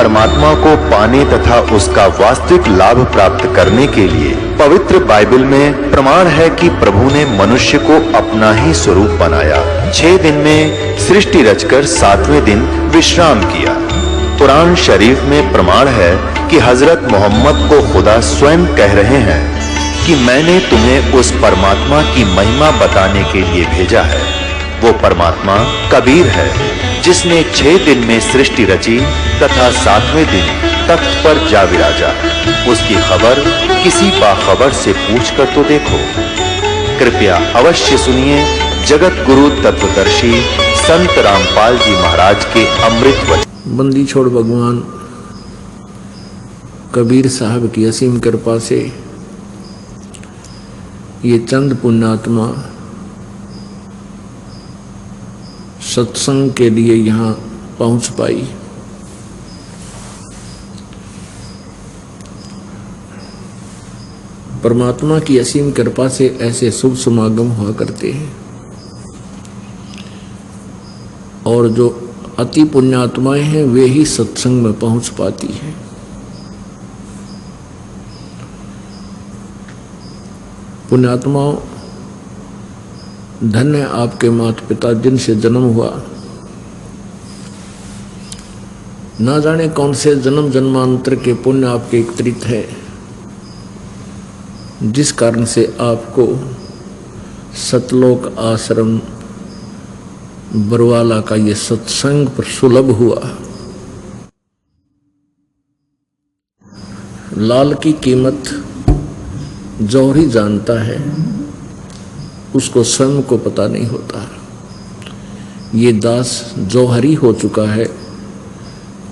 परमात्मा को पाने तथा उसका वास्तविक लाभ प्राप्त करने के लिए पवित्र बाइबल में प्रमाण है कि प्रभु ने मनुष्य को अपना ही स्वरूप बनाया। 6 दिन में सृष्टि रचकर 7वें दिन विश्राम किया। कुरान शरीफ में प्रमाण है कि हजरत मोहम्मद को खुदा स्वयं कह रहे हैं कि मैंने तुम्हें उस परमात्मा की महिमा बताने के लिए भेजा है। वो परमात्मा कबीर है जिसने 6 दिन में सृष्टि रची तथा 7वें दिन तख्त पर जा विराजा। उसकी खबर किसी बाखबर से पूछकर तो देखो। कृपया अवश्य सुनिए जगत गुरु तत्वदर्शी संत रामपाल जी महाराज के अमृत वचन। बंदी छोड़ भगवान कबीर साहब की असीम कृपा से ये चंद पुण्यात्मा सत्संग के लिए यहाँ पहुँच पाई। परमात्मा की असीम कृपा से ऐसे शुभ समागम हुआ करते हैं और जो अति पुण्यात्माएं हैं वे ही सत्संग में पहुँच पाती हैं। पुण्यात्माओं, धन्य आपके माता पिता जिनसे जन्म हुआ। ना जाने कौन से जन्म जन्मांतर के पुण्य आपके एकत्रित है जिस कारण से आपको सतलोक आश्रम बरवाला का ये सत्संग पर सुलभ हुआ। लाल की कीमत जौहरी जानता है, उसको स्वयं को पता नहीं होता। ये दास जौहरी हो चुका है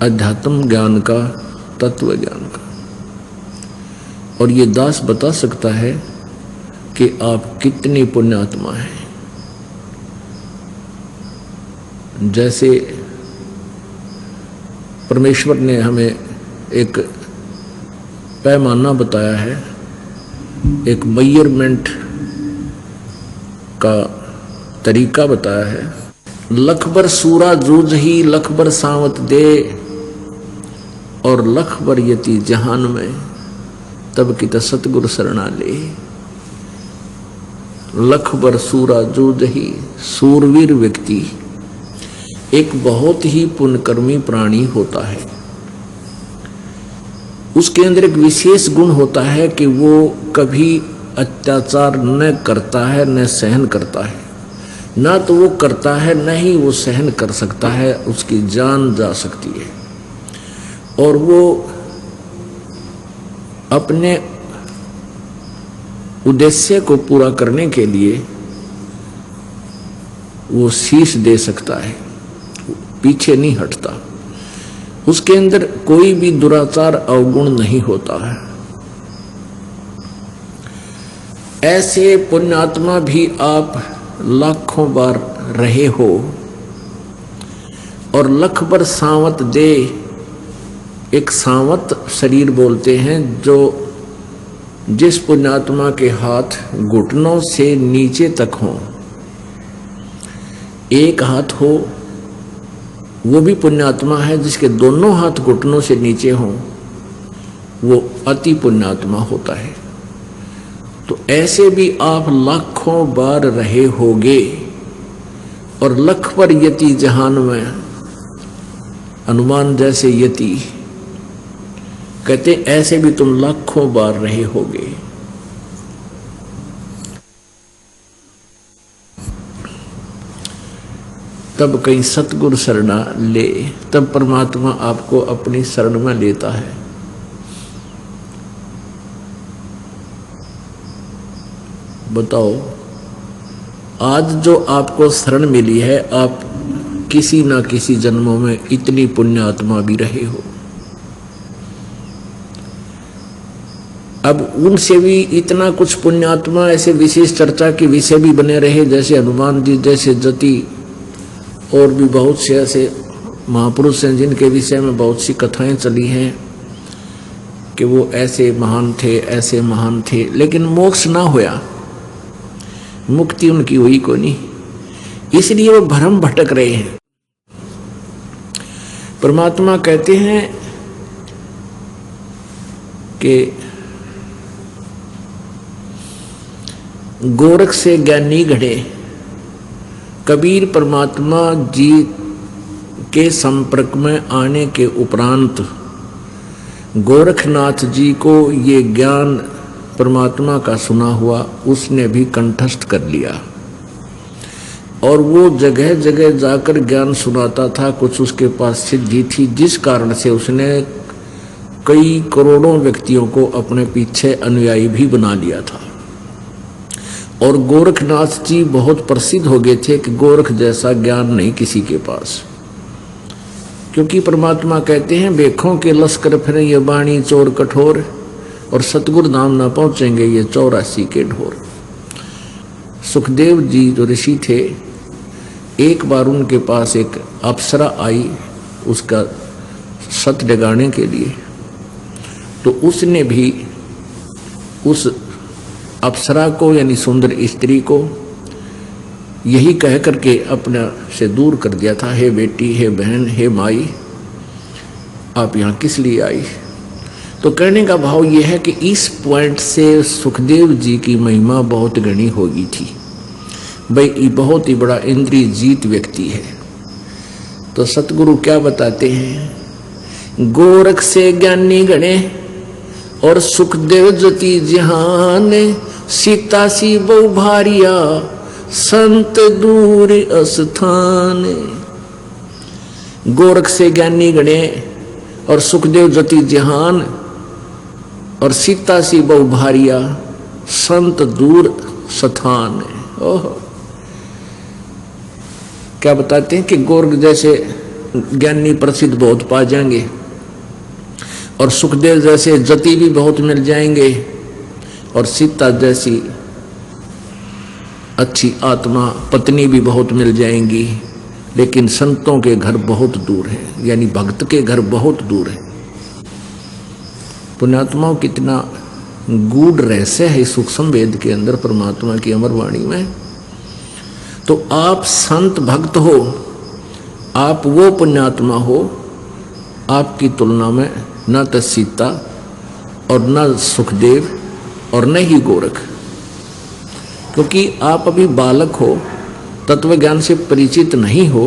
अध्यात्म ज्ञान का, तत्व ज्ञान का, और ये दास बता सकता है कि आप कितनी पुण्यात्मा हैं। जैसे परमेश्वर ने हमें एक पैमाना बताया है, एक मेजरमेंट का तरीका बताया है। लख बर सूरा जूझ ही लख बर सावत दे और लख बर यति जहान में तब की सतगुरु शरणा ले। लख बर सूरा जूझ ही, सूरवीर व्यक्ति एक बहुत ही पुण्यकर्मी प्राणी होता है। उसके अंदर एक विशेष गुण होता है कि वो कभी अत्याचार न करता है न सहन करता है। ना तो वो करता है न ही वो सहन कर सकता है, उसकी जान जा सकती है। और वो अपने उद्देश्य को पूरा करने के लिए वो शीश दे सकता है, पीछे नहीं हटता। उसके अंदर कोई भी दुराचार अवगुण नहीं होता है। ऐसे पुण्यात्मा भी आप लाखों बार रहे हो और लख बार सावत दे। एक सावत शरीर बोलते हैं जो जिस पुण्यात्मा के हाथ घुटनों से नीचे तक हो, एक हाथ हो वो भी पुण्यात्मा है, जिसके दोनों हाथ घुटनों से नीचे हों वो अति पुण्यात्मा होता है। तो ऐसे भी आप लाखों बार रहे होगे और लख पर यति जहान में, हनुमान जैसे यति कहते ऐसे भी तुम लाखों बार रहे होगे। तब कहीं सतगुरु शरणा ले, तब परमात्मा आपको अपनी शरण में लेता है। बताओ, आज जो आपको शरण मिली है, आप किसी ना किसी जन्मों में इतनी पुण्यात्मा भी रहे हो। अब उनसे भी इतना कुछ पुण्यात्मा ऐसे विशेष चर्चा के विषय भी बने रहे, जैसे हनुमान जी जैसे जति, और भी बहुत से ऐसे महापुरुष हैं जिनके विषय में बहुत सी कथाएं चली हैं कि वो ऐसे महान थे, ऐसे महान थे, लेकिन मोक्ष ना होया, मुक्ति उनकी हुई को नहीं, इसलिए वो भ्रम भटक रहे हैं। परमात्मा कहते हैं कि गोरख से ज्ञानी घड़े। कबीर परमात्मा जी के संपर्क में आने के उपरांत गोरखनाथ जी को ये ज्ञान परमात्मा का सुना हुआ उसने भी कंठस्थ कर लिया और वो जगह जगह जाकर ज्ञान सुनाता था। कुछ उसके पास सिद्धि थी जिस कारण से उसने कई करोड़ों व्यक्तियों को अपने पीछे अनुयायी भी बना लिया था। और गोरखनाथ जी बहुत प्रसिद्ध हो गए थे कि गोरख जैसा ज्ञान नहीं किसी के पास, क्योंकि परमात्मा कहते हैं बेखों के लश्कर फिरे ये बाणी चोर कठोर, और सतगुरु धाम ना पहुंचेंगे ये 84 के ढोर। सुखदेव जी जो ऋषि थे, एक बार उनके पास एक अप्सरा आई उसका सत जगाने के लिए, तो उसने भी उस अप्सरा को यानी सुंदर स्त्री को यही कह करके अपने से दूर कर दिया था, हे बेटी, हे बहन, हे माई, आप यहाँ किस लिए आई। तो कहने का भाव यह है कि इस पॉइंट से सुखदेव जी की महिमा बहुत घनी हो गई थी। भाई ये बहुत ही बड़ा इंद्रिय जीत व्यक्ति है। तो सतगुरु क्या बताते हैं, गोरख से ज्ञानी गणे और सुखदेव ज्योति जहान, सीता सी बहु भारिया संत दूर अस्थान। गोरख से ज्ञानी गणे और सुखदेव ज्योति जहान और सीता सी बहु भारिया संत दूर स्थान। ओह, क्या बताते हैं कि गोरख जैसे ज्ञानी प्रसिद्ध बहुत पा जाएंगे और सुखदेव जैसे जति भी बहुत मिल जाएंगे और सीता जैसी अच्छी आत्मा पत्नी भी बहुत मिल जाएंगी, लेकिन संतों के घर बहुत दूर है, यानी भक्त के घर बहुत दूर है। पुण्यात्माओं कितना गूढ़ रहस्य है सूक्ष्म वेद के अंदर परमात्मा की अमर वाणी में। तो आप संत भक्त हो, आप वो पुण्यात्मा हो, आपकी तुलना में न तो सीता और न सुखदेव और न ही गोरख, क्योंकि आप अभी बालक हो, तत्व ज्ञान से परिचित नहीं हो,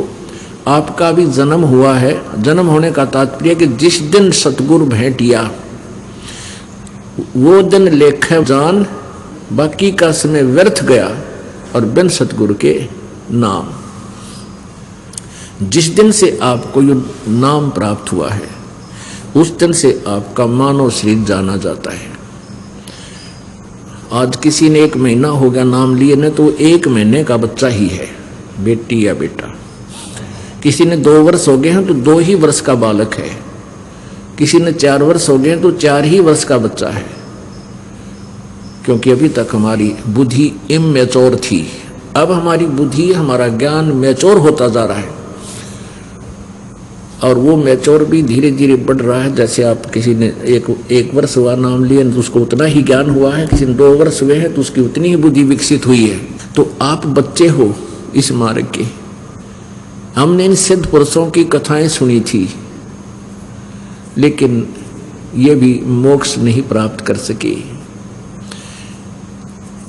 आपका भी जन्म हुआ है। जन्म होने का तात्पर्य कि जिस दिन सतगुरु भेंटिया वो दिन लेखे जान, बाकी का समय व्यर्थ गया और बिन सतगुरु के नाम। जिस दिन से आपको ये नाम प्राप्त हुआ है उस दिन से आपका मानव शरीर जाना जाता है। आज किसी ने 1 महीना हो गया नाम लिए न, तो 1 महीने का बच्चा ही है, बेटी या बेटा। किसी ने 2 वर्ष हो गए हैं तो 2 ही वर्ष का बालक है, किसी ने 4 वर्ष हो गए हैं तो 4 ही वर्ष का बच्चा है, क्योंकि अभी तक हमारी बुद्धि इमैच्योर थी। अब हमारी बुद्धि, हमारा ज्ञान मैच्योर होता जा रहा है और वो मैच्योर भी धीरे धीरे बढ़ रहा है। जैसे आप किसी ने एक वर्ष हुआ नाम लिए तो उसको उतना ही ज्ञान हुआ है, किसी ने 2 वर्ष हुए हैं तो उसकी उतनी ही बुद्धि विकसित हुई है। तो आप बच्चे हो इस मार्ग के। हमने इन सिद्ध पुरुषों की कथाएं सुनी थी, लेकिन ये भी मोक्ष नहीं प्राप्त कर सके।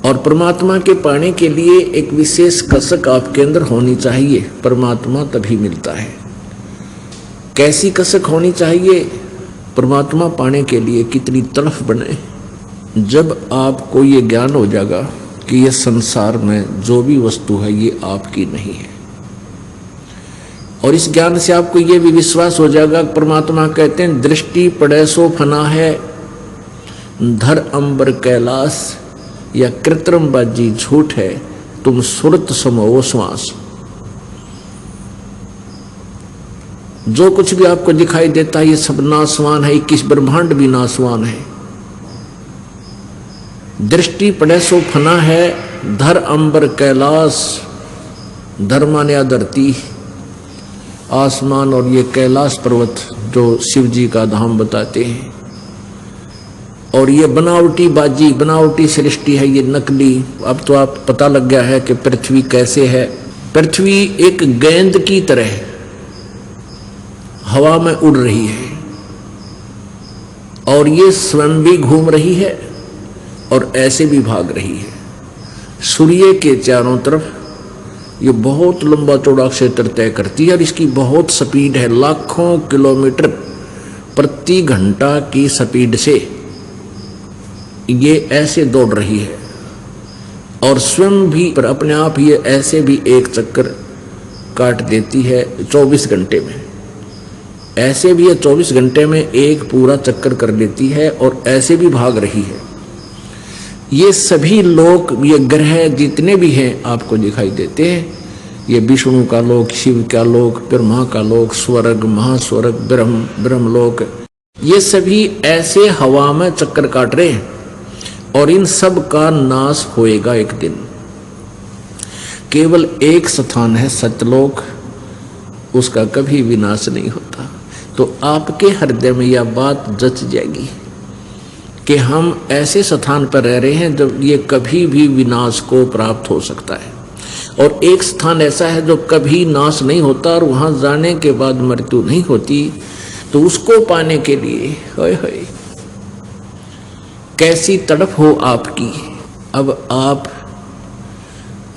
और परमात्मा के पाने के लिए एक विशेष कसक आपके अंदर होनी चाहिए, परमात्मा तभी मिलता है। कैसी कसक होनी चाहिए परमात्मा पाने के लिए, कितनी तड़फ बने। जब आपको ये ज्ञान हो जाएगा कि ये संसार में जो भी वस्तु है ये आपकी नहीं है, और इस ज्ञान से आपको ये भी विश्वास हो जाएगा, परमात्मा कहते हैं दृष्टि पड़े सो फना है, धर अंबर कैलाश, या कृत्रिम बाजी झूठ है, तुम सुरत समो श्वास। जो कुछ भी आपको दिखाई देता है ये सब नासवान है, 21 ब्रह्मांड भी नासवान है। दृष्टि पड़े सो फना है, धर अंबर कैलाश, धर माने धरती आसमान और ये कैलाश पर्वत जो शिव जी का धाम बताते हैं, और ये बनावटी बाजी, बनावटी सृष्टि है, ये नकली। अब तो आप पता लग गया है कि पृथ्वी कैसे है। पृथ्वी एक गेंद की तरह हवा में उड़ रही है, और ये स्वयं भी घूम रही है और ऐसे भी भाग रही है। सूर्य के चारों तरफ ये बहुत लंबा चौड़ा क्षेत्र तय करती है और इसकी बहुत स्पीड है, लाखों किलोमीटर प्रति घंटा की स्पीड से ये ऐसे दौड़ रही है। और स्वयं भी पर अपने आप ये ऐसे भी एक चक्कर काट देती है 24 घंटे में। ऐसे भी ये 24 घंटे में एक पूरा चक्कर कर लेती है और ऐसे भी भाग रही है। ये सभी लोक, ये ग्रह जितने भी हैं आपको दिखाई देते हैं। ये विष्णु का लोक, शिव का लोक, ब्रह्मा का लोक, स्वर्ग, महास्वर्ग, ब्रह्मलोक, ये सभी ऐसे हवा में चक्कर काट रहे हैं और इन सब का नाश होएगा एक दिन। केवल एक स्थान है सत्यलोक, उसका कभी विनाश नहीं होता। तो आपके हृदय में यह बात जच जाएगी कि हम ऐसे स्थान पर रह रहे हैं जब ये कभी भी विनाश को प्राप्त हो सकता है। और एक स्थान ऐसा है जो कभी नाश नहीं होता और वहां जाने के बाद मृत्यु नहीं होती। तो उसको पाने के लिए होय होय कैसी तड़प हो आपकी। अब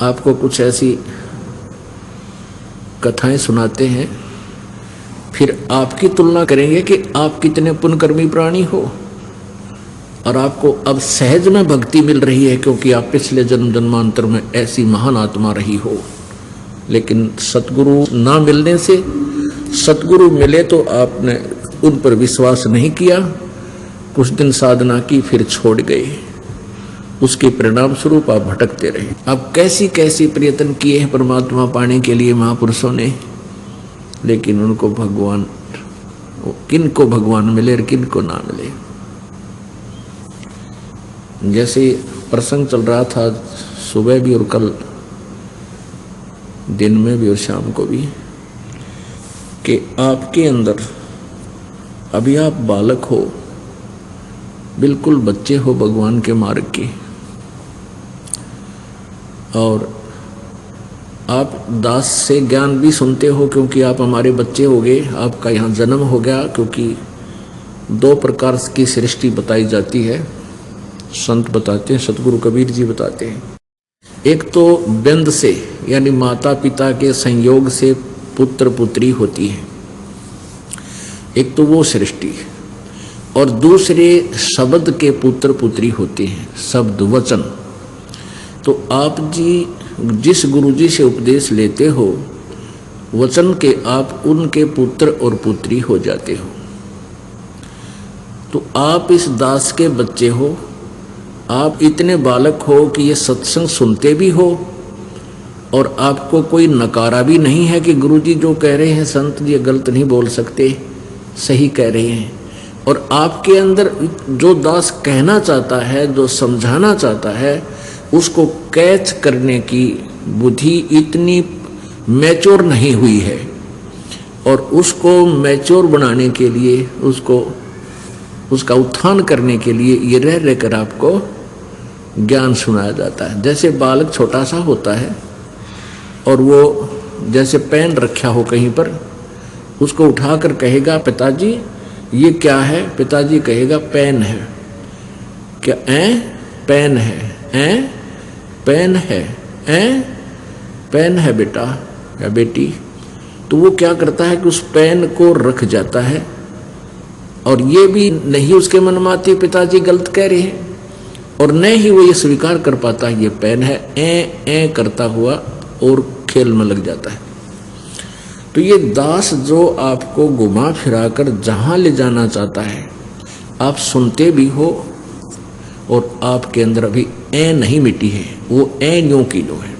आपको कुछ ऐसी कथाएं सुनाते हैं, फिर आपकी तुलना करेंगे कि आप कितने पुण्यकर्मी प्राणी हो। और आपको अब सहज में भक्ति मिल रही है क्योंकि आप पिछले जन्म जन्मांतर में ऐसी महान आत्मा रही हो। लेकिन सतगुरु ना मिलने से, सतगुरु मिले तो आपने उन पर विश्वास नहीं किया, कुछ दिन साधना की फिर छोड़ गए। उसके परिणाम स्वरूप आप भटकते रहे। अब कैसी कैसी प्रयत्न किए हैं परमात्मा पाने के लिए महापुरुषों ने, लेकिन उनको भगवान, किनको भगवान मिले और किनको ना मिले। जैसे प्रसंग चल रहा था सुबह भी और कल दिन में भी और शाम को भी, कि आपके अंदर अभी आप बालक हो, बिल्कुल बच्चे हो भगवान के मार्ग के, और आप दास से ज्ञान भी सुनते हो क्योंकि आप हमारे बच्चे हो गए, आपका यहाँ जन्म हो गया। क्योंकि दो प्रकार की सृष्टि बताई जाती है, संत बताते हैं, सतगुरु कबीर जी बताते हैं। एक तो बिंद से यानी माता पिता के संयोग से पुत्र पुत्री होती है, एक तो वो सृष्टि, और दूसरे शब्द के पुत्र पुत्री होते हैं, शब्द वचन। तो आप जी जिस गुरु जी से उपदेश लेते हो, वचन के आप उनके पुत्र और पुत्री हो जाते हो। तो आप इस दास के बच्चे हो, आप इतने बालक हो कि ये सत्संग सुनते भी हो और आपको कोई नकारा भी नहीं है कि गुरुजी जो कह रहे हैं संत जी गलत नहीं बोल सकते, सही कह रहे हैं। और आपके अंदर जो दास कहना चाहता है, जो समझाना चाहता है, उसको कैच करने की बुद्धि इतनी मैच्योर नहीं हुई है। और उसको मैच्योर बनाने के लिए, उसका उत्थान करने के लिए ये रह रहकर आपको ज्ञान सुनाया जाता है। जैसे बालक छोटा सा होता है और वो जैसे पेन रखा हो कहीं पर, उसको उठाकर कहेगा पिताजी ये क्या है, पिताजी कहेगा पेन है। क्या पेन है, पेन है, पेन है बेटा या बेटी। तो वो क्या करता है कि उस पेन को रख जाता है, और ये भी नहीं उसके मन में आती पिताजी गलत कह रहे हैं, और न ही वो ये स्वीकार कर पाता है ये पेन है, ए करता हुआ और खेल में लग जाता है। तो ये दास जो आपको घुमा फिराकर जहां ले जाना चाहता है, आप सुनते भी हो और आपके अंदर अभी नहीं मिटी है, वो न्यू की नो है।